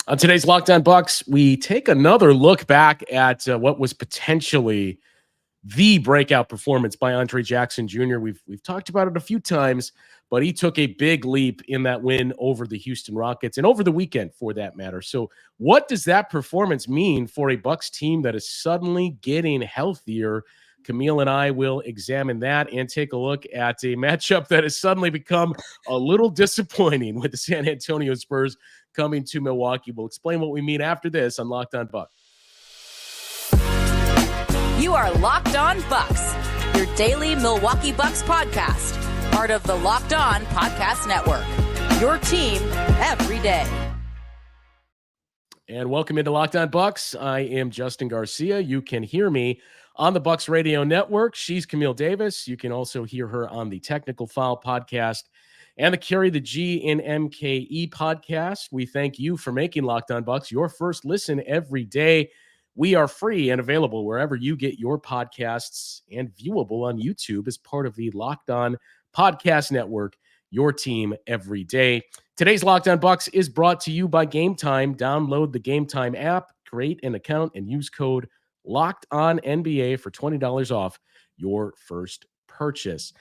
On today's Locked On Bucks, we take another look back at what was potentially the breakout performance by Andre Jackson Jr. We've talked about it a few times, but he took a big leap in that win over the Houston Rockets and over the weekend, for that matter. So, what does that performance mean for a Bucks team that is suddenly getting healthier? Camille and I will examine that and take a look at a matchup that has suddenly become a little disappointing with the San Antonio Spurs coming to Milwaukee. We'll explain what we mean after this on Locked On Bucks. You are Locked On Bucks, your daily Milwaukee Bucks podcast, part of the Locked On Podcast Network, your team every day. And welcome into Locked On Bucks. I am Justin Garcia. You can hear me on the Bucks Radio Network. She's Camille Davis. You can also hear her on the Technical File podcast and the Carry the G in MKE podcast. We thank you for making Locked On Bucks your first listen every day. We are free and available wherever you get your podcasts and viewable on YouTube as part of the Locked On Podcast Network, your team every day. Today's Locked On Bucks is brought to you by Game Time. Download the Game Time app, create an account, and use code Locked On NBA for $20 off your first purchase.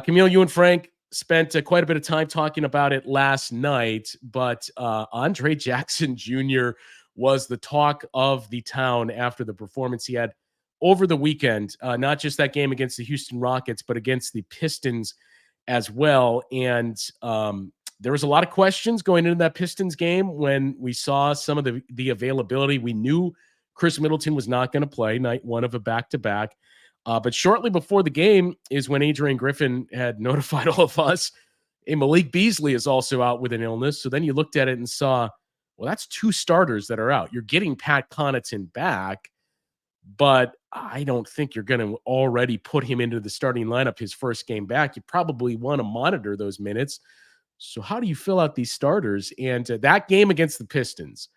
Camille, you and Frank spent quite a bit of time talking about it last night, but Andre Jackson Jr. was the talk of the town after the performance he had over the weekend, not just that game against the Houston Rockets, but against the Pistons as well. And there was a lot of questions going into that Pistons game when we saw some of the availability. We knew Chris Middleton was not going to play night one of a back-to-back. But shortly before the game is when Adrian Griffin had notified all of us, hey, Malik Beasley is also out with an illness. So then you looked at it and saw, well, that's two starters that are out. You're getting Pat Connaughton back, but I don't think you're going to already put him into the starting lineup his first game back. You probably want to monitor those minutes. So how do you fill out these starters? And that game against the Pistons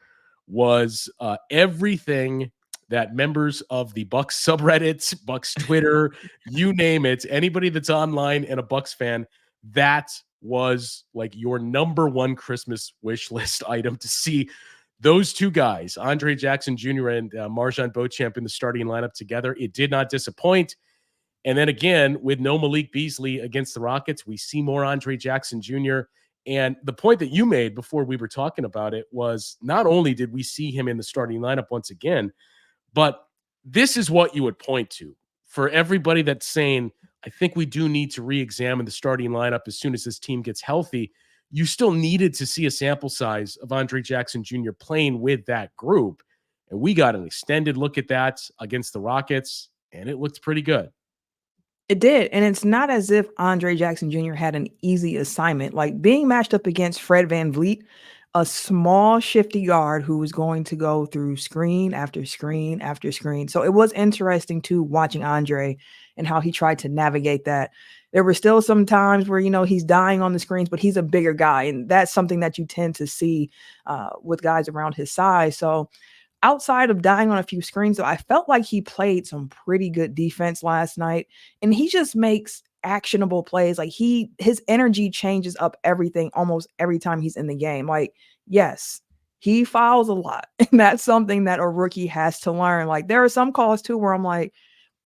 was everything that members of the Bucks subreddits, Bucks Twitter, you name it, anybody that's online and a Bucks fan, that was like your number one Christmas wish list item to see those two guys, Andre Jackson Jr. and Marjon Beauchamp, in the starting lineup together. It did not disappoint. And then again, with no Malik Beasley against the Rockets, we see more Andre Jackson Jr. And the point that you made before we were talking about it was not only did we see him in the starting lineup once again, but this is what you would point to for everybody that's saying, I think we do need to re-examine the starting lineup as soon as this team gets healthy. You still needed to see a sample size of Andre Jackson Jr. playing with that group. And we got an extended look at that against the Rockets, and it looked pretty good. It did. And it's not as if Andre Jackson Jr. had an easy assignment. Like being matched up against Fred VanVleet, a small, shifty guard who was going to go through screen after screen after screen. So it was interesting, too, watching Andre and how he tried to navigate that. There were still some times where, he's dying on the screens, but he's a bigger guy. And that's something that you tend to see with guys around his size. So outside of dying on a few screens, though, I felt like he played some pretty good defense last night. And he just makes actionable plays. Like his energy changes up everything almost every time he's in the game. Like, yes, he fouls a lot. And that's something that a rookie has to learn. Like, there are some calls too where I'm like,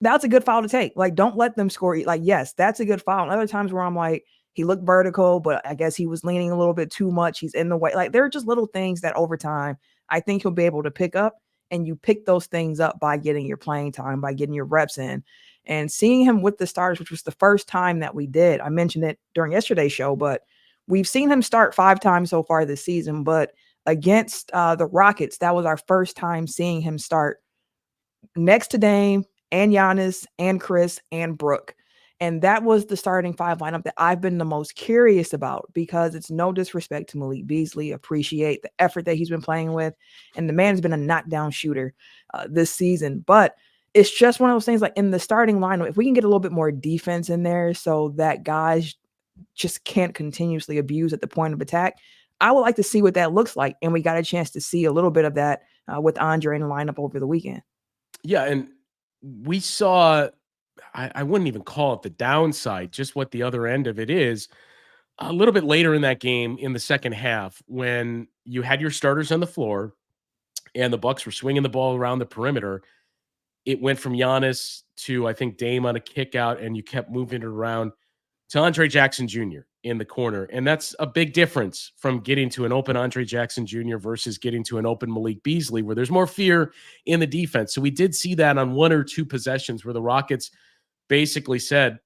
that's a good foul to take. Like, don't let them score. Like, yes, that's a good foul. And other times where I'm like, he looked vertical, but I guess he was leaning a little bit too much. He's in the way. Like, there are just little things that over time I think he'll be able to pick up. And you pick those things up by getting your playing time, by getting your reps in. And seeing him with the starters, which was the first time that we did. I mentioned it during yesterday's show, but we've seen him start 5 times so far this season. But against the Rockets, that was our first time seeing him start next to Dame and Giannis and Chris and Brooke. And that was the starting 5 lineup that I've been the most curious about, because it's no disrespect to Malik Beasley. Appreciate the effort that he's been playing with. And the man's been a knockdown shooter this season. But it's just one of those things, like in the starting lineup, if we can get a little bit more defense in there so that guys just can't continuously abuse at the point of attack, I would like to see what that looks like. And we got a chance to see a little bit of that with Andre in the lineup over the weekend. Yeah, and we saw, I wouldn't even call it the downside, just what the other end of it is. a little bit later in that game in the second half when you had your starters on the floor and the Bucks were swinging the ball around the perimeter. It went from Giannis to, I think, Dame on a kick out, and you kept moving it around to Andre Jackson Jr. in the corner. And that's a big difference from getting to an open Andre Jackson Jr. versus getting to an open Malik Beasley, where there's more fear in the defense. So we did see that on one or two possessions where the Rockets basically said,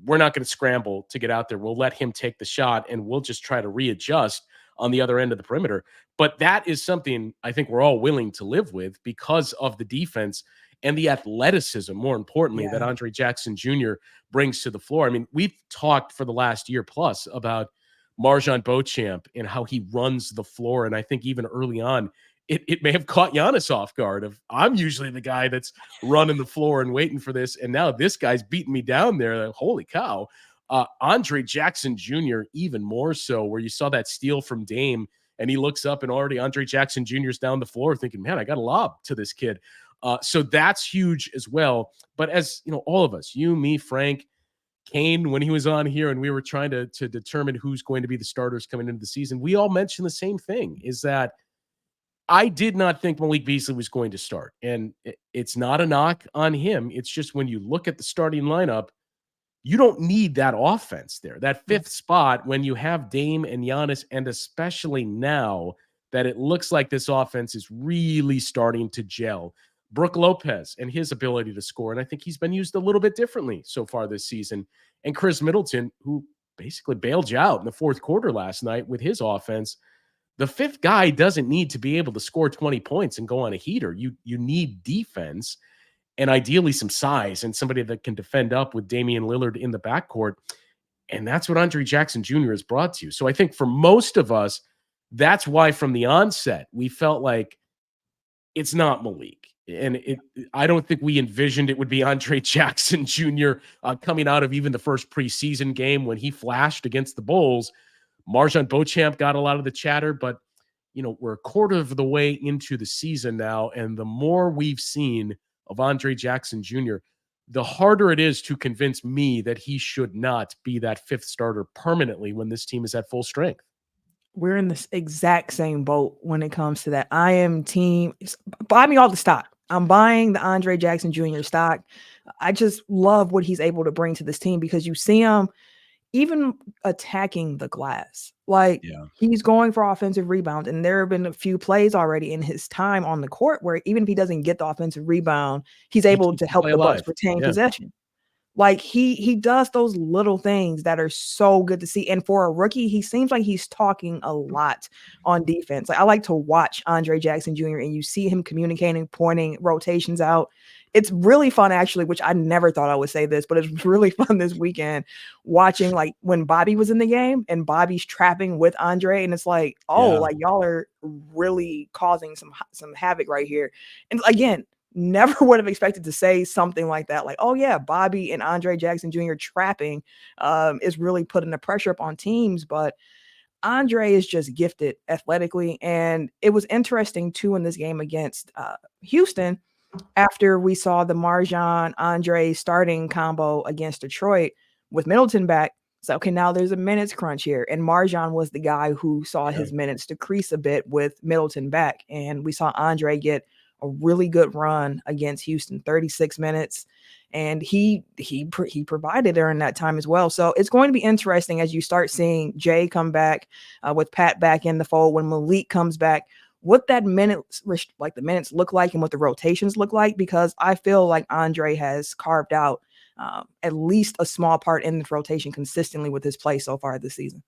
we're not going to scramble to get out there. We'll let him take the shot, and we'll just try to readjust on the other end of the perimeter. But that is something I think we're all willing to live with because of the defense and the athleticism, more importantly, that Andre Jackson Jr. brings to the floor. I mean, we've talked for the last year plus about Marjon Beauchamp and how he runs the floor. And I think even early on, it may have caught Giannis off guard of, I'm usually the guy that's running the floor and waiting for this. And now this guy's beating me down there. Like, holy cow. Andre Jackson Jr. even more so, where you saw that steal from Dame and he looks up and already Andre Jackson Jr. is down the floor thinking, man, I got a lob to this kid. So that's huge as well. But as you know, all of us, you, me, Frank, Kane, when he was on here and we were trying to determine who's going to be the starters coming into the season, we all mentioned the same thing, is that I did not think Malik Beasley was going to start. And it's not a knock on him. It's just when you look at the starting lineup, you don't need that offense there. That fifth spot when you have Dame and Giannis, and especially now that it looks like this offense is really starting to gel. Brook Lopez and his ability to score, and I think he's been used a little bit differently so far this season. And Chris Middleton, who basically bailed you out in the fourth quarter last night with his offense. The fifth guy doesn't need to be able to score 20 points and go on a heater. You need defense and ideally some size and somebody that can defend up with Damian Lillard in the backcourt. And that's what Andre Jackson Jr. has brought to you. So I think for most of us, that's why from the onset, we felt like it's not Malik. And I don't think we envisioned it would be Andre Jackson Jr. Coming out of even the first preseason game when he flashed against the Bulls. Marjon Beauchamp got a lot of the chatter, but you know, we're a quarter of the way into the season now, and the more we've seen of Andre Jackson Jr., the harder it is to convince me that he should not be that fifth starter permanently when this team is at full strength. We're in this exact same boat when it comes to that. I am team, buy me all the stock. I'm buying the Andre Jackson Jr. stock. I just love what he's able to bring to this team because you see him even attacking the glass. Like he's going for offensive rebounds. And there have been a few plays already in his time on the court where even if he doesn't get the offensive rebound, he's able to help the Bucks retain possession. Like he does those little things that are so good to see. And for a rookie, he seems like he's talking a lot on defense. Like I like to watch Andre Jackson Jr. and you see him communicating, pointing rotations out. It's really fun, actually, which I never thought I would say this, but it's really fun this weekend watching like when Bobby was in the game and Bobby's trapping with Andre. And it's like, like y'all are really causing some havoc right here. And again, never would have expected to say something like that. Like, oh yeah, Bobby and Andre Jackson Jr. trapping is really putting the pressure up on teams. But Andre is just gifted athletically. And it was interesting too in this game against Houston after we saw the Marjon Andre starting combo against Detroit with Middleton back. So, okay, now there's a minutes crunch here. And Marjon was the guy who saw his minutes decrease a bit with Middleton back. And we saw Andre get a really good run against Houston, 36 minutes. And he provided during that time as well. So it's going to be interesting as you start seeing Jay come back with Pat back in the fold. When Malik comes back, what that minutes, like the minutes look like and what the rotations look like, because I feel like Andre has carved out at least a small part in the rotation consistently with his play so far this season.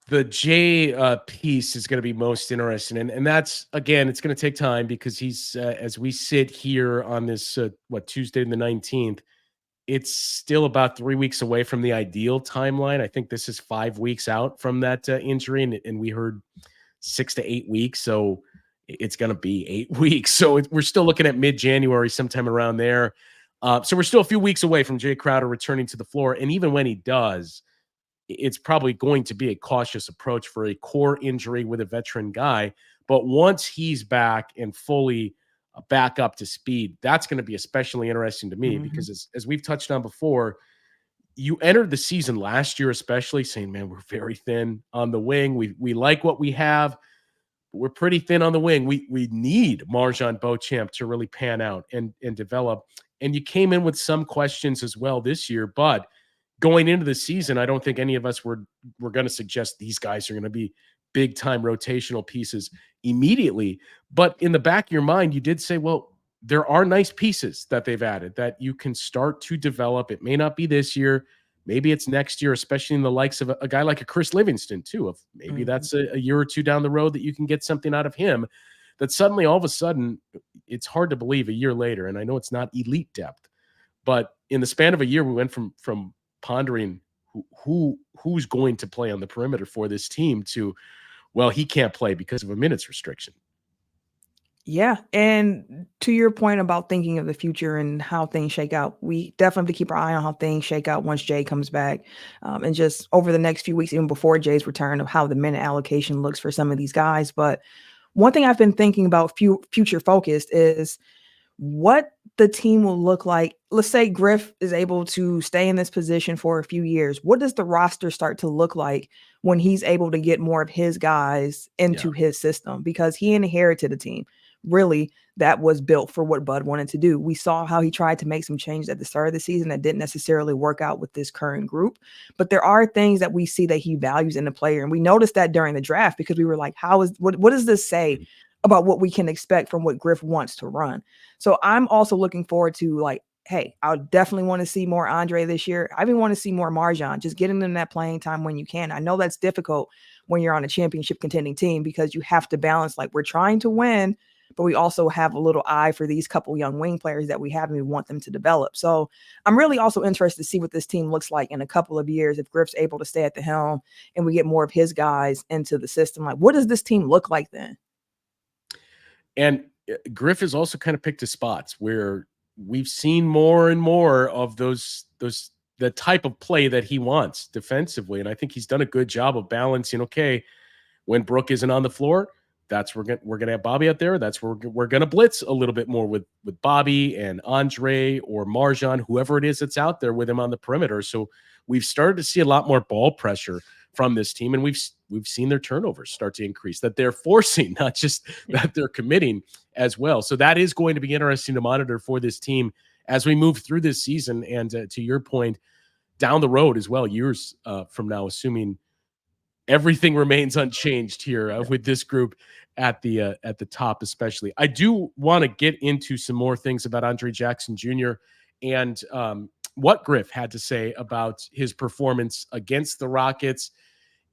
The Jay piece is going to be most interesting. And that's, again, it's going to take time because he's, as we sit here on this, Tuesday the 19th, it's still about 3 weeks away from the ideal timeline. I think this is 5 weeks out from that injury. And we heard 6 to 8 weeks. So it's going to be 8 weeks. So we're still looking at mid-January, sometime around there. So we're still a few weeks away from Jay Crowder returning to the floor. And even when he does, it's probably going to be a cautious approach for a core injury with a veteran guy. But once he's back and fully back up to speed, that's going to be especially interesting to me because as we've touched on before, you entered the season last year, especially saying, man, we're very thin on the wing. We like what we have. We're pretty thin on the wing. We need MarJon Beauchamp to really pan out and develop. And you came in with some questions as well this year, but going into the season, I don't think any of us were going to suggest these guys are going to be big time rotational pieces immediately. But in the back of your mind, you did say, well, there are nice pieces that they've added that you can start to develop. It may not be this year. Maybe it's next year, especially in the likes of a guy like a Chris Livingston, too. If maybe that's a year or two down the road that you can get something out of him, that suddenly all of a sudden it's hard to believe a year later. And I know it's not elite depth, but in the span of a year, we went from pondering who's going to play on the perimeter for this team to, well, he can't play because of a minutes restriction. Yeah. And to your point about thinking of the future and how things shake out, we definitely have to keep our eye on how things shake out once Jay comes back. And just over the next few weeks, even before Jay's return, of how the minute allocation looks for some of these guys. But one thing I've been thinking about future focused is what the team will look like. Let's say Griff is able to stay in this position for a few years. What does the roster start to look like when he's able to get more of his guys into his system? Because he inherited a team really that was built for what Bud wanted to do. We saw how he tried to make some changes at the start of the season that didn't necessarily work out with this current group. But there are things that we see that he values in the player. And we noticed that during the draft because we were like, what does this say about what we can expect from what Griff wants to run? So I'm also looking forward to, like, hey, I definitely want to see more Andre this year. I even want to see more MarJon, just getting them that playing time when you can. I know that's difficult when you're on a championship contending team because you have to balance, like, we're trying to win, but we also have a little eye for these couple young wing players that we have and we want them to develop. So I'm really also interested to see what this team looks like in a couple of years if Griff's able to stay at the helm and we get more of his guys into the system. Like, what does this team look like then? And Griff has also kind of picked his spots where we've seen more and more of the type of play that he wants defensively. And I think he's done a good job of balancing, okay, when Brooke isn't on the floor, that's where we're going to have Bobby out there. That's where we're going to blitz a little bit more with Bobby and Andre or MarJon, whoever it is that's out there with him on the perimeter. So we've started to see a lot more ball pressure from this team, and we've seen their turnovers start to increase, that they're forcing, not just that they're committing as well. So that is going to be interesting to monitor for this team as we move through this season. And to your point, down the road as well, years from now, assuming everything remains unchanged here with this group at the top, especially. I do want to get into some more things about Andre Jackson Jr. and what Griff had to say about his performance against the Rockets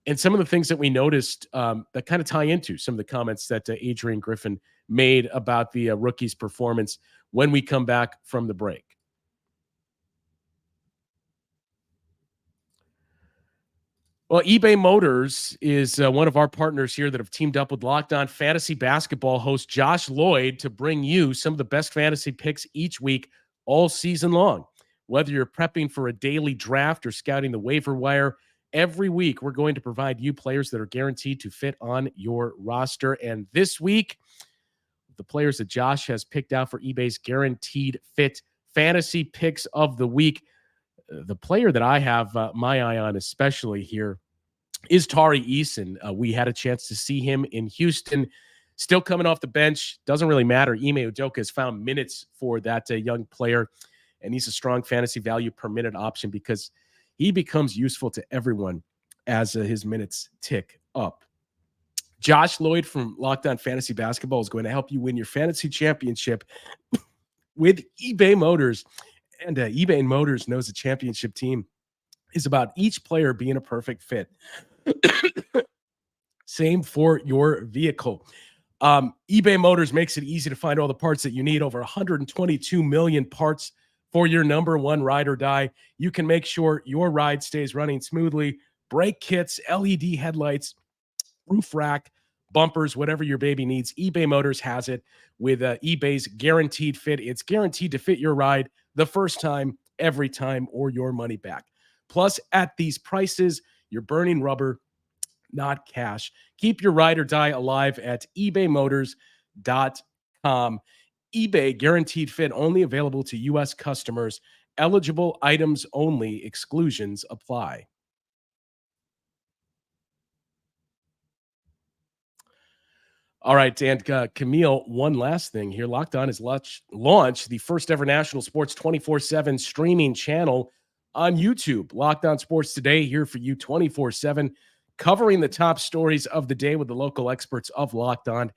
and some of the things that we noticed that kind of tie into some of the comments that Adrian Griffin made about the rookie's performance when we come back from the break. Well, eBay Motors is one of our partners here that have teamed up with Locked On Fantasy Basketball host Josh Lloyd to bring you some of the best fantasy picks each week, all season long. Whether you're prepping for a daily draft or scouting the waiver wire, every week we're going to provide you players that are guaranteed to fit on your roster. And this week, the players that Josh has picked out for eBay's Guaranteed Fit Fantasy Picks of the Week, the player that I have my eye on especially here is Tari Eason. We had a chance to see him in Houston, still coming off the bench. Doesn't really matter. Ime Udoka has found minutes for that young player, and he's a strong fantasy value per minute option because he becomes useful to everyone as his minutes tick up. Josh Lloyd from Locked On Fantasy Basketball is going to help you win your fantasy championship with eBay Motors. And eBay Motors knows a championship team is about each player being a perfect fit. Same for your vehicle. eBay Motors makes it easy to find all the parts that you need. Over 122 million parts for your number one ride or die. You can make sure your ride stays running smoothly. Brake kits, LED headlights, roof rack, bumpers, whatever your baby needs. eBay Motors has it with eBay's Guaranteed Fit. It's guaranteed to fit your ride the first time, every time, or your money back. Plus, at these prices, you're burning rubber, not cash. Keep your ride or die alive at ebaymotors.com. eBay Guaranteed Fit only available to U.S. customers. Eligible items only. Exclusions apply. All right, and Camille, one last thing here. Locked On has launched the first ever national sports 24/7 streaming channel on YouTube. Locked On Sports Today here for you 24/7, covering the top stories of the day with the local experts of Locked On,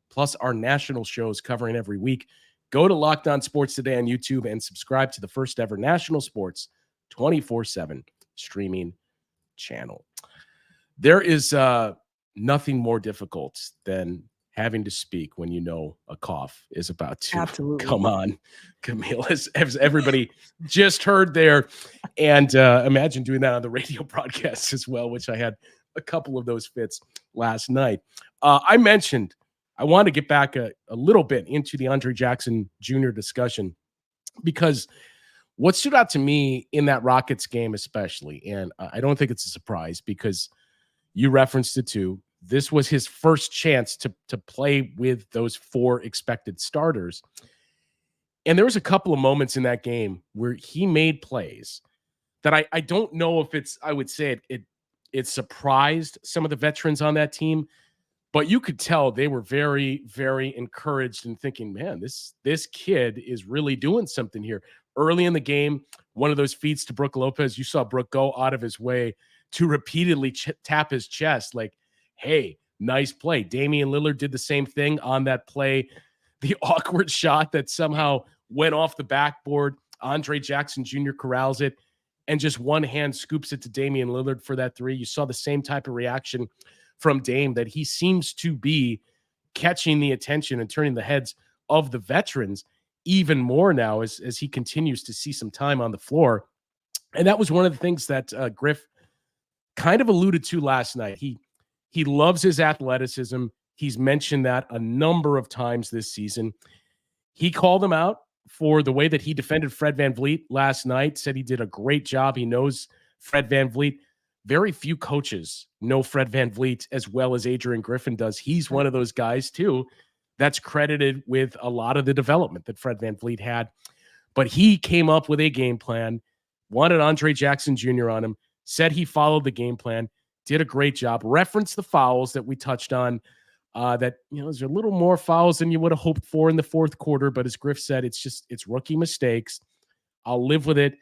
plus our national shows covering every week. Go to Locked On Sports Today on YouTube and subscribe to the first ever national sports 24/7 streaming channel. There is nothing more difficult than having to speak when you know a cough is about to come on, Camille, as everybody just heard there. And imagine doing that on the radio broadcast as well, which I had a couple of those fits last night. I mentioned I want to get back a little bit into the Andre Jackson Jr. discussion, because what stood out to me in that Rockets game especially, and I don't think it's a surprise because you referenced it too, this was his first chance to play with those 4 expected starters. And there was a couple of moments in that game where he made plays that I don't know if I would say it surprised some of the veterans on that team, but you could tell they were very, very encouraged and thinking, man, this kid is really doing something here. Early in the game, one of those feeds to Brook Lopez, you saw Brook go out of his way to repeatedly tap his chest like, hey, nice play. Damian Lillard did the same thing on that play. The awkward shot that somehow went off the backboard. Andre Jackson Jr. corrals it and just one hand scoops it to Damian Lillard for that 3. You saw the same type of reaction from Dame, that he seems to be catching the attention and turning the heads of the veterans even more now as he continues to see some time on the floor. And that was one of the things that Griff kind of alluded to last night. He loves his athleticism. He's mentioned that a number of times this season. He called him out for the way that he defended Fred VanVleet last night, said he did a great job. He knows Fred VanVleet. Very few coaches know Fred VanVleet as well as Adrian Griffin does. He's one of those guys, too, that's credited with a lot of the development that Fred VanVleet had. But he came up with a game plan, wanted Andre Jackson Jr. on him, said he followed the game plan, did a great job, referenced the fouls that we touched on, that, there's a little more fouls than you would have hoped for in the fourth quarter. But as Griff said, it's rookie mistakes. I'll live with it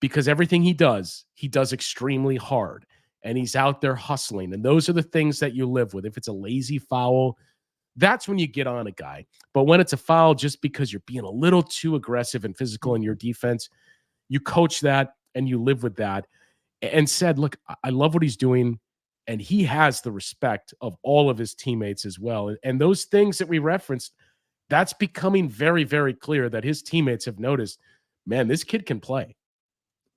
because everything he does extremely hard, and he's out there hustling. And those are the things that you live with. If it's a lazy foul, that's when you get on a guy. But when it's a foul just because you're being a little too aggressive and physical in your defense, you coach that and you live with that. And said, look, I love what he's doing. And he has the respect of all of his teammates as well. And those things that we referenced, that's becoming very, very clear that his teammates have noticed, man, this kid can play.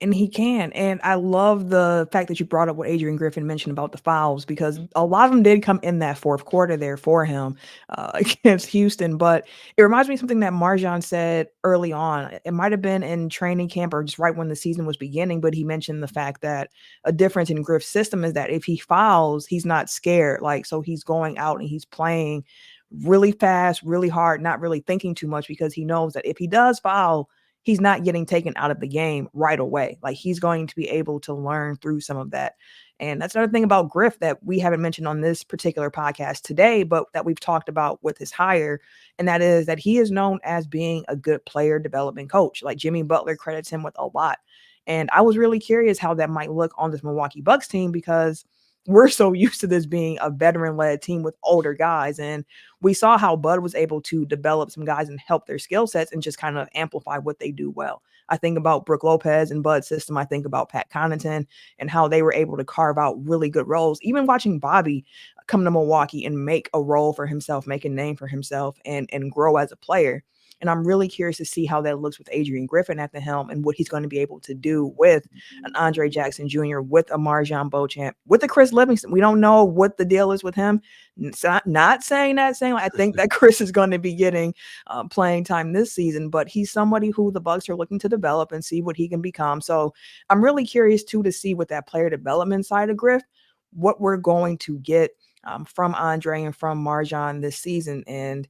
And he can. And I love the fact that you brought up what Adrian Griffin mentioned about the fouls, because a lot of them did come in that fourth quarter there for him against Houston. But it reminds me of something that Marjan said early on. It might have been in training camp or just right when the season was beginning, but he mentioned the fact that a difference in Griff's system is that if he fouls, he's not scared. So he's going out and he's playing really fast, really hard, not really thinking too much, because he knows that if he does foul, he's not getting taken out of the game right away. He's going to be able to learn through some of that. And that's another thing about Griff that we haven't mentioned on this particular podcast today, but that we've talked about with his hire. And that is that he is known as being a good player development coach. Jimmy Butler credits him with a lot. And I was really curious how that might look on this Milwaukee Bucks team, because we're so used to this being a veteran-led team with older guys. And we saw how Bud was able to develop some guys and help their skill sets and just kind of amplify what they do well. I think about Brook Lopez and Bud's system. I think about Pat Connaughton and how they were able to carve out really good roles. Even watching Bobby come to Milwaukee and make a role for himself, make a name for himself, and grow as a player. And I'm really curious to see how that looks with Adrian Griffin at the helm and what he's going to be able to do with an Andre Jackson Jr., with a Marjan Beauchamp, with a Chris Livingston. We don't know what the deal is with him. It's not saying that. I think that Chris is going to be getting playing time this season, but he's somebody who the Bucks are looking to develop and see what he can become. So I'm really curious, too, to see what that player development side of Griff, what we're going to get from Andre and from Marjan this season. And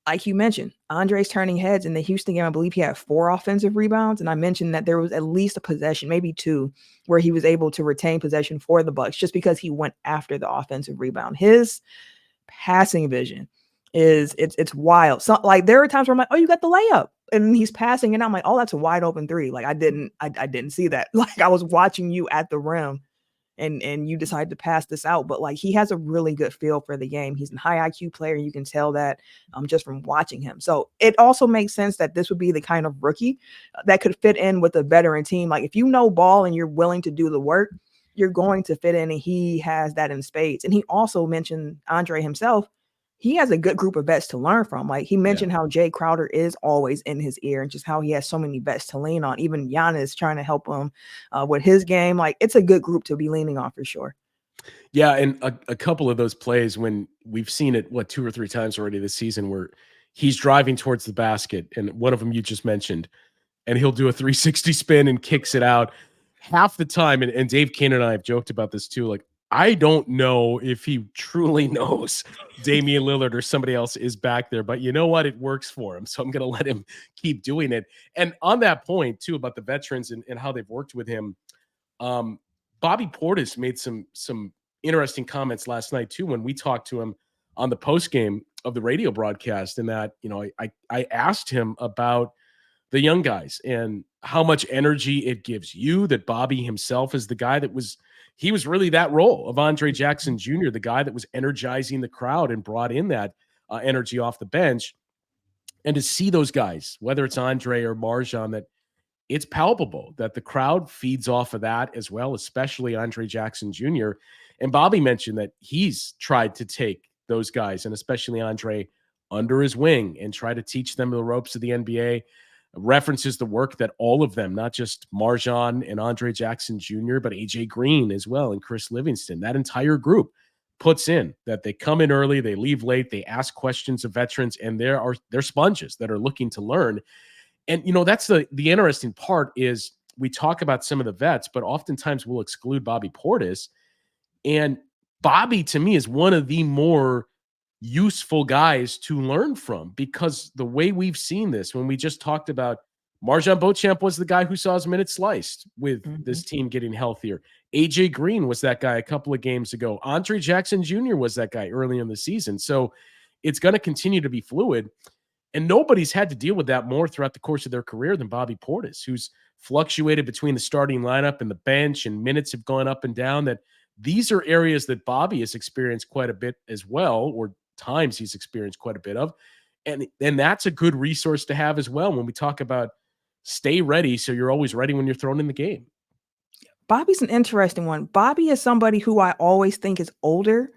like you mentioned, Andre's turning heads in the Houston game. I believe he had 4 offensive rebounds. And I mentioned that there was at least a possession, maybe 2, where he was able to retain possession for the Bucks just because he went after the offensive rebound. His passing vision it's wild. So like there are times where I'm like, oh, you got the layup. And he's passing and I'm like, oh, that's a wide open 3. Like I didn't see that. Like I was watching you at the rim and you decide to pass this out. But like he has a really good feel for the game. He's a high IQ player. You can tell that just from watching him. So it also makes sense that this would be the kind of rookie that could fit in with a veteran team. Like if you know ball and you're willing to do the work, you're going to fit in, and he has that in spades. And he also mentioned Andre himself. He has a good group of vets to learn from. Like he mentioned how Jay Crowder is always in his ear and just how he has so many vets to lean on. Even Giannis trying to help him with his game. Like it's a good group to be leaning on for sure. Yeah, and a couple of those plays when we've seen it, 2 or 3 times already this season where he's driving towards the basket, and one of them you just mentioned, and he'll do a 360 spin and kicks it out. Half the time, and Dave Kane and I have joked about this too, like, I don't know if he truly knows Damian Lillard or somebody else is back there, but you know what? It works for him. So I'm going to let him keep doing it. And on that point too, about the veterans and how they've worked with him, Bobby Portis made some interesting comments last night too, when we talked to him on the post game of the radio broadcast. And that, I asked him about the young guys and how much energy it gives you, that Bobby himself is the guy that he was really that role of Andre Jackson Jr., the guy that was energizing the crowd and brought in that energy off the bench. And to see those guys, whether it's Andre or Marjan, that it's palpable that the crowd feeds off of that as well, especially Andre Jackson Jr. And Bobby mentioned that he's tried to take those guys, and especially Andre, under his wing and try to teach them the ropes of the NBA. References the work that all of them, not just Marjan and Andre Jackson Jr., but AJ Green as well, and Chris Livingston, that entire group puts in, that they come in early, they leave late, they ask questions of veterans, and they're sponges that are looking to learn. And that's the interesting part is we talk about some of the vets, but oftentimes we'll exclude Bobby Portis. And Bobby, to me, is one of the more useful guys to learn from, because the way we've seen this, when we just talked about Marjan Beauchamp was the guy who saw his minutes sliced with this team getting healthier. AJ Green was that guy a couple of games ago. Andre Jackson Jr. was that guy early in the season. So it's going to continue to be fluid. And nobody's had to deal with that more throughout the course of their career than Bobby Portis, who's fluctuated between the starting lineup and the bench, and minutes have gone up and down. That these are areas that Bobby has experienced quite a bit as well, or times he's experienced quite a bit of. And that's a good resource to have as well when we talk about stay ready, so you're always ready when you're thrown in the game. Bobby's an interesting one. Bobby is somebody who I always think is older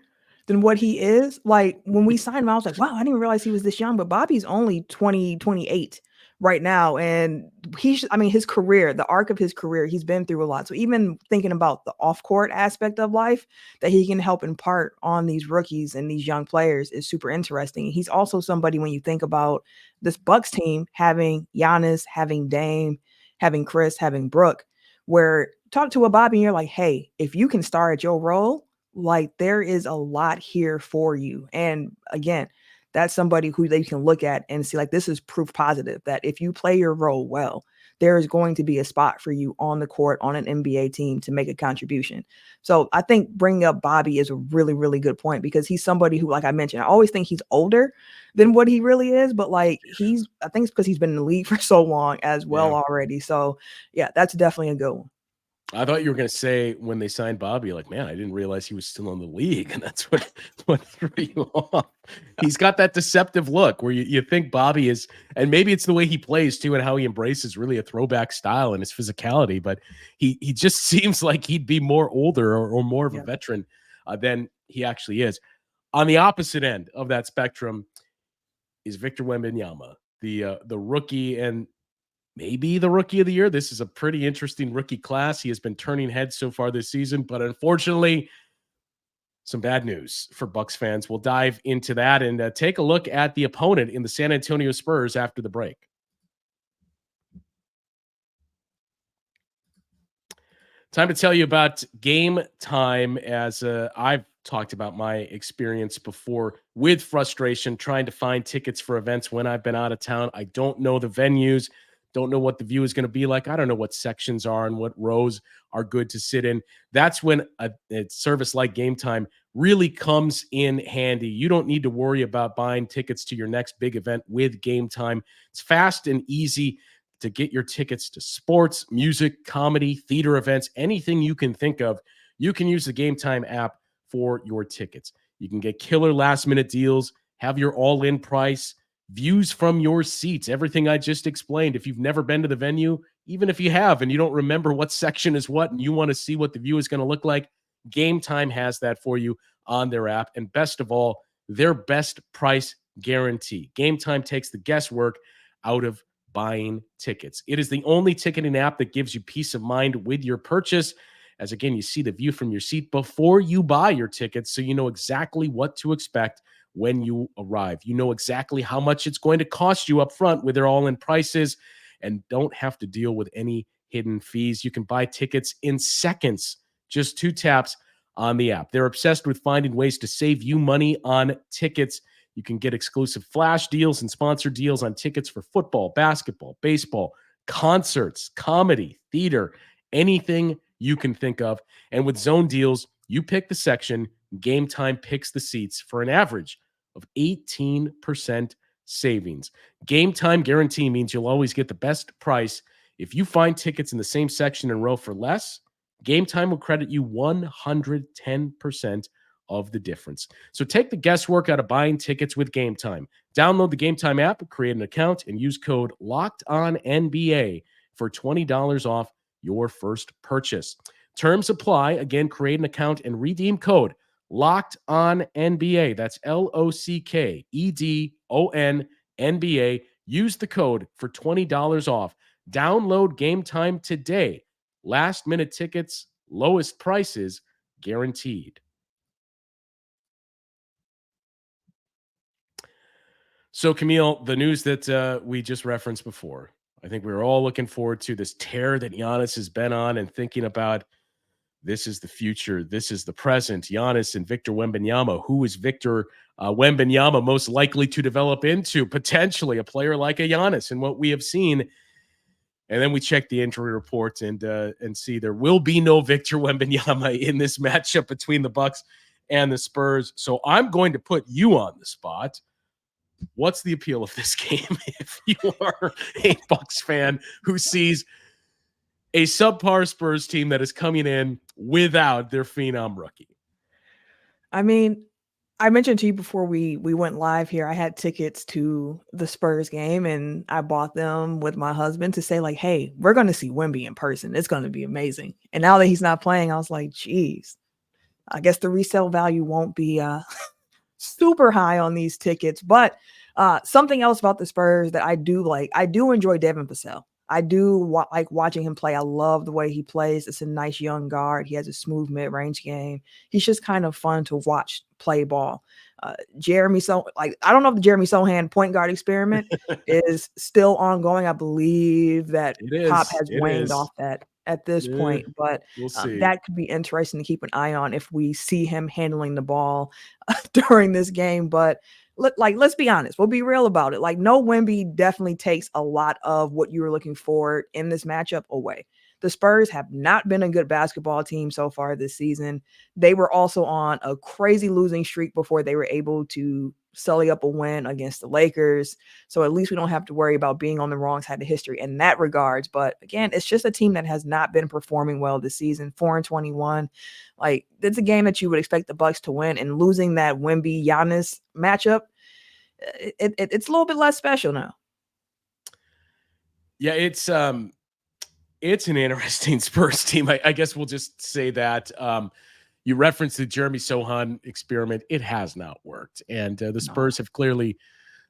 than what he is. Like when we signed him, I was like, wow, I didn't realize he was this young, but Bobby's only 28 right now. And his career, the arc of his career, he's been through a lot. So even thinking about the off-court aspect of life that he can help impart on these rookies and these young players is super interesting. He's also somebody, when you think about this Bucks team, having Giannis, having Dame, having Chris, having Brooke, where talk to a Bobby and you're like, hey, if you can start at your role, like there is a lot here for you. And again, that's somebody who they can look at and see, like, this is proof positive that if you play your role well, there is going to be a spot for you on the court on an NBA team to make a contribution. So I think bringing up Bobby is a really, really good point, because he's somebody who, like I mentioned, I always think he's older than what he really is, but like I think it's because he's been in the league for so long as well already. So yeah, that's definitely a good one. I thought you were going to say when they signed Bobby, like, man, I didn't realize he was still in the league. And that's what threw you off. He's got that deceptive look where you think Bobby is, and maybe it's the way he plays too, and how he embraces really a throwback style and his physicality, but he just seems like he'd be more older or more of a veteran than he actually is. On the opposite end of that spectrum is Victor Wembanyama, the rookie, and maybe the rookie of the year. This is a pretty interesting rookie class. He has been turning heads so far this season, but unfortunately, some bad news for Bucks fans. We'll dive into that and take a look at the opponent in the San Antonio Spurs after the break. Time to tell you about Game Time, as I've talked about my experience before with frustration trying to find tickets for events when I've been out of town. I don't know the venues, don't know what the view is going to be like. I don't know what sections are and what rows are good to sit in. That's when a service like Game Time really comes in handy. You don't need to worry about buying tickets to your next big event with Game Time. It's fast and easy to get your tickets to sports, music, comedy, theater events, anything you can think of. You can use the Game Time app for your tickets. You can get killer last minute deals, have your all-in price, views from your seats, everything I just explained. If you've never been to the venue, even if you have and you don't remember what section is what and you want to see what the view is going to look like, Game Time has that for you on their app. And best of all, their best price guarantee. Game Time takes the guesswork out of buying tickets. It is the only ticketing app that gives you peace of mind with your purchase. As again, you see the view from your seat before you buy your tickets, so you know exactly what to expect when you arrive. You know exactly how much it's going to cost you up front with their all-in prices and don't have to deal with any hidden fees. You can buy tickets in seconds, just 2 taps on the app. They're obsessed with finding ways to save you money on tickets. You can get exclusive flash deals and sponsor deals on tickets for football, basketball, baseball, concerts, comedy, theater, anything you can think of. And with zone deals, you pick the section, Game Time picks the seats for an average of 18% savings. Game Time guarantee means you'll always get the best price. If you find tickets in the same section and row for less, Game Time will credit you 110% of the difference. So take the guesswork out of buying tickets with Game Time. Download the Game Time app, create an account, and use code LOCKEDONNBA for $20 off your first purchase. Terms apply. Again, create an account and redeem code LOCKEDONNBA. That's LOCKEDONNBA. Use the code for $20 off. Download Game Time today. Last minute tickets, lowest prices guaranteed. So, Camille, the news that we just referenced before, I think we were all looking forward to this tear that Giannis has been on and thinking about this is the future. This is the present. Giannis and Victor Wembanyama. Who is Victor Wembanyama most likely to develop into? Potentially a player like a Giannis and what we have seen. And then we check the injury reports and see there will be no Victor Wembanyama in this matchup between the Bucks and the Spurs. So I'm going to put you on the spot. What's the appeal of this game if you are a Bucks fan who sees a subpar Spurs team that is coming in without their phenom rookie? I mean, I mentioned to you before we went live here, I had tickets to the Spurs game and I bought them with my husband to say like, hey, we're going to see Wemby in person. It's going to be amazing. And now that he's not playing, I was like, geez, I guess the resale value won't be super high on these tickets. But something else about the Spurs that I do like, I do enjoy Devin Vassell. I do like watching him play. I love the way he plays. It's a nice young guard. He has a smooth mid-range game. He's just kind of fun to watch play ball. Jeremy, I don't know if the Jeremy Sohan point guard experiment is still ongoing. I believe that Pop has waned off that at this point, but we'll see. That could be interesting to keep an eye on if we see him handling the ball during this game. But let's be honest. We'll be real about it. Like, no Wemby definitely takes a lot of what you were looking for in this matchup away. The Spurs have not been a good basketball team so far this season. They were also on a crazy losing streak before they were able to sully up a win against the Lakers. So at least we don't have to worry about being on the wrong side of history in that regards. But again, it's just a team that has not been performing well this season. 4-21. Like, it's a game that you would expect the Bucks to win, and losing that Wemby Giannis matchup, it's a little bit less special now. Yeah, it's an interesting Spurs team. I guess we'll just say that. You referenced the Jeremy Sohan experiment. It has not worked. And the Spurs have clearly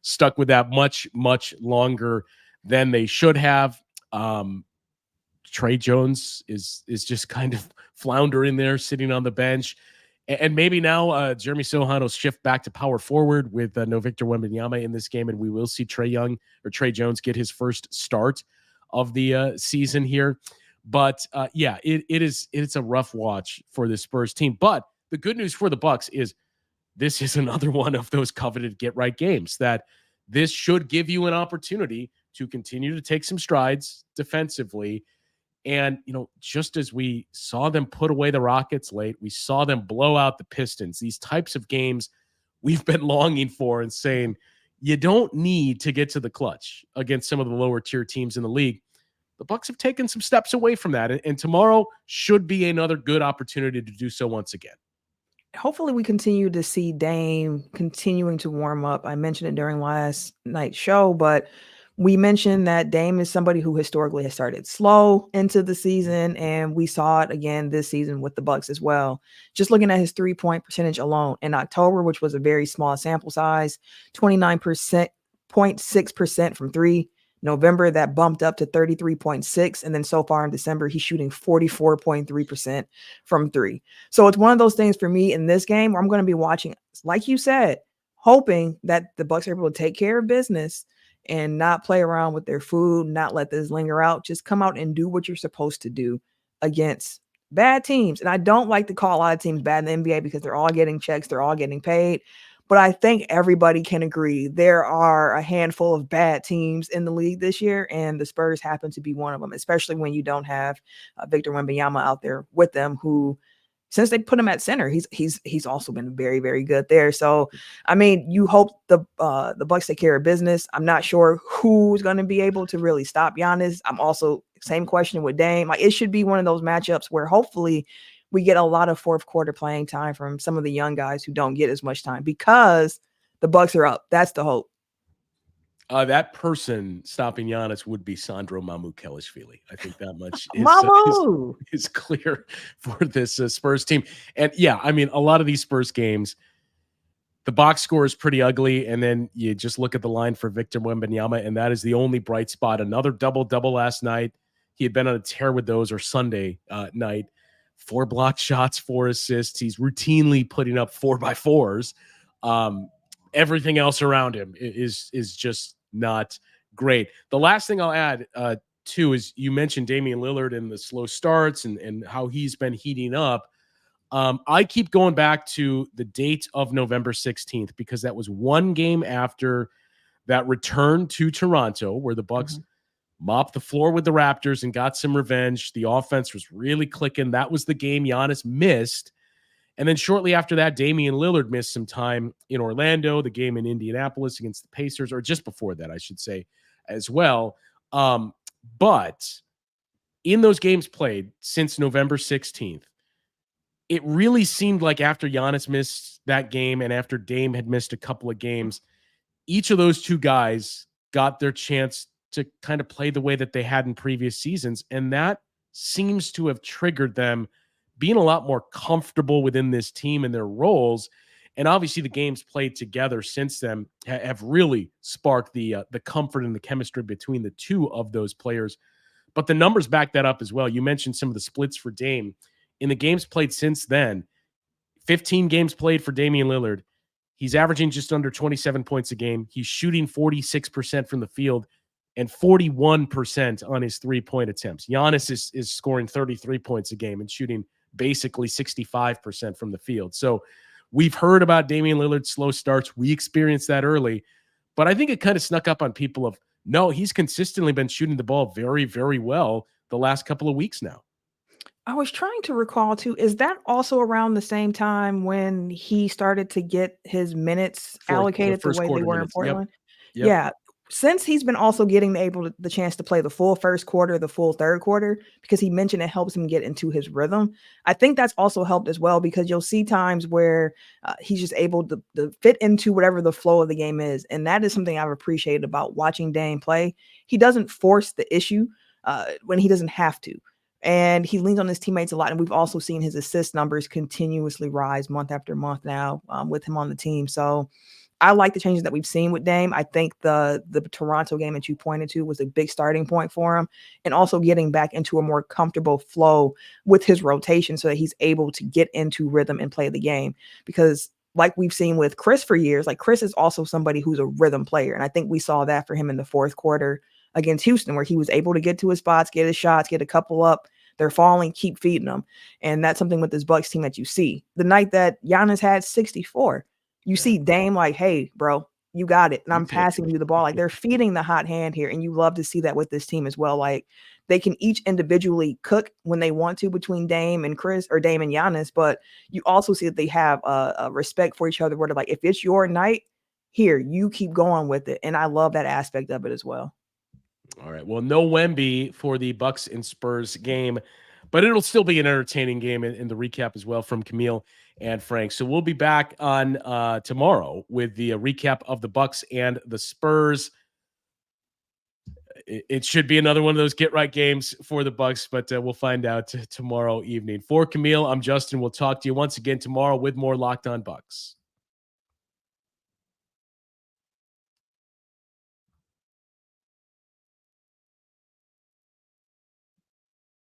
stuck with that much, much longer than they should have. Trey Jones is just kind of floundering there, sitting on the bench. And maybe now Jeremy Sohan will shift back to power forward with no Victor Wembanyama in this game, and we will see Trey Jones get his first start of the season here. But it's a rough watch for the Spurs team. But the good news for the Bucks is this is another one of those coveted get-right games that this should give you an opportunity to continue to take some strides defensively. And, just as we saw them put away the Rockets late, we saw them blow out the Pistons. These types of games we've been longing for and saying, you don't need to get to the clutch against some of the lower tier teams in the league. The Bucks have taken some steps away from that, and tomorrow should be another good opportunity to do so once again. Hopefully we continue to see Dame continuing to warm up. I mentioned it during last night's show, but we mentioned that Dame is somebody who historically has started slow into the season, and we saw it again this season with the Bucks as well. Just looking at his 3-point percentage alone in October, which was a very small sample size, 29.6% from three. November, that bumped up to 33.6. And then so far in December, he's shooting 44.3% from three. So it's one of those things for me in this game where I'm going to be watching, like you said, hoping that the Bucks are able to take care of business and not play around with their food, not let this linger out. Just come out and do what you're supposed to do against bad teams. And I don't like to call a lot of teams bad in the NBA because they're all getting checks, they're all getting paid. But I think everybody can agree there are a handful of bad teams in the league this year, and the Spurs happen to be one of them, especially when you don't have Victor Wembanyama out there with them, who, since they put him at center, he's also been very, very good there. So, I mean, you hope the Bucks take care of business. I'm not sure who's going to be able to really stop Giannis. I'm also same question with Dame. Like, it should be one of those matchups where hopefully we get a lot of fourth quarter playing time from some of the young guys who don't get as much time because the Bucks are up. That's the hope. That person stopping Giannis would be Sandro Mamukelashvili. I think that much is clear for this Spurs team. And yeah, I mean, a lot of these Spurs games, the box score is pretty ugly. And then you just look at the line for Victor Wembanyama, and that is the only bright spot. Another double-double last night. He had been on a tear with those, or Sunday night. 4 blocked shots, 4 assists. He's routinely putting up 4x4s. Everything else around him is just not great. The last thing I'll add too is you mentioned Damian Lillard and the slow starts and how he's been heating up. I keep going back to the date of November 16th because that was one game after that return to Toronto where the Bucks mopped the floor with the Raptors and got some revenge. The offense was really clicking. That was the game Giannis missed. And then shortly after that, Damian Lillard missed some time in Orlando, the game in Indianapolis against the Pacers, or just before that, I should say, as well. But in those games played since November 16th, it really seemed like after Giannis missed that game and after Dame had missed a couple of games, each of those two guys got their chance to kind of play the way that they had in previous seasons. And that seems to have triggered them being a lot more comfortable within this team and their roles. And obviously the games played together since then have really sparked the comfort and the chemistry between the two of those players. But the numbers back that up as well. You mentioned some of the splits for Dame. In the games played since then, 15 games played for Damian Lillard. He's averaging just under 27 points a game. He's shooting 46% from the field and 41% on his 3-point attempts. Giannis is scoring 33 points a game and shooting basically 65% from the field. So we've heard about Damian Lillard's slow starts. We experienced that early, but I think it kind of snuck up on people of, no, he's consistently been shooting the ball very, very well the last couple of weeks now. I was trying to recall too, is that also around the same time when he started to get his minutes allocated the way they were in Portland? Yep. Yeah. Since he's been also getting the chance to play the full first quarter, the full third quarter, because he mentioned it helps him get into his rhythm. I think that's also helped as well, because you'll see times where he's just able to fit into whatever the flow of the game is. And that is something I've appreciated about watching Dame play. He doesn't force the issue when he doesn't have to. And he leans on his teammates a lot. And we've also seen his assist numbers continuously rise month after month now with him on the team. So I like the changes that we've seen with Dame. I think the Toronto game that you pointed to was a big starting point for him, and also getting back into a more comfortable flow with his rotation so that he's able to get into rhythm and play the game. Because like we've seen with Chris for years, like Chris is also somebody who's a rhythm player. And I think we saw that for him in the fourth quarter against Houston, where he was able to get to his spots, get his shots, get a couple up They're falling, keep feeding them. And that's something with this Bucks team that you see. The night that Giannis had 64, you see Dame like, hey, bro, you got it. And I'm passing you the ball. Like, they're feeding the hot hand here. And you love to see that with this team as well. Like, they can each individually cook when they want to between Dame and Chris, or Dame and Giannis. But you also see that they have a respect for each other, where they're like, if it's your night, here, you keep going with it. And I love that aspect of it as well. All right. Well, no Wemby for the Bucks and Spurs game, but it'll still be an entertaining game in the recap as well from Camille and Frank. So we'll be back on tomorrow with the recap of the Bucks and the Spurs. It should be another one of those get right games for the Bucks, but we'll find out tomorrow evening. For Camille, I'm Justin. We'll talk to you once again tomorrow with more Locked On Bucks.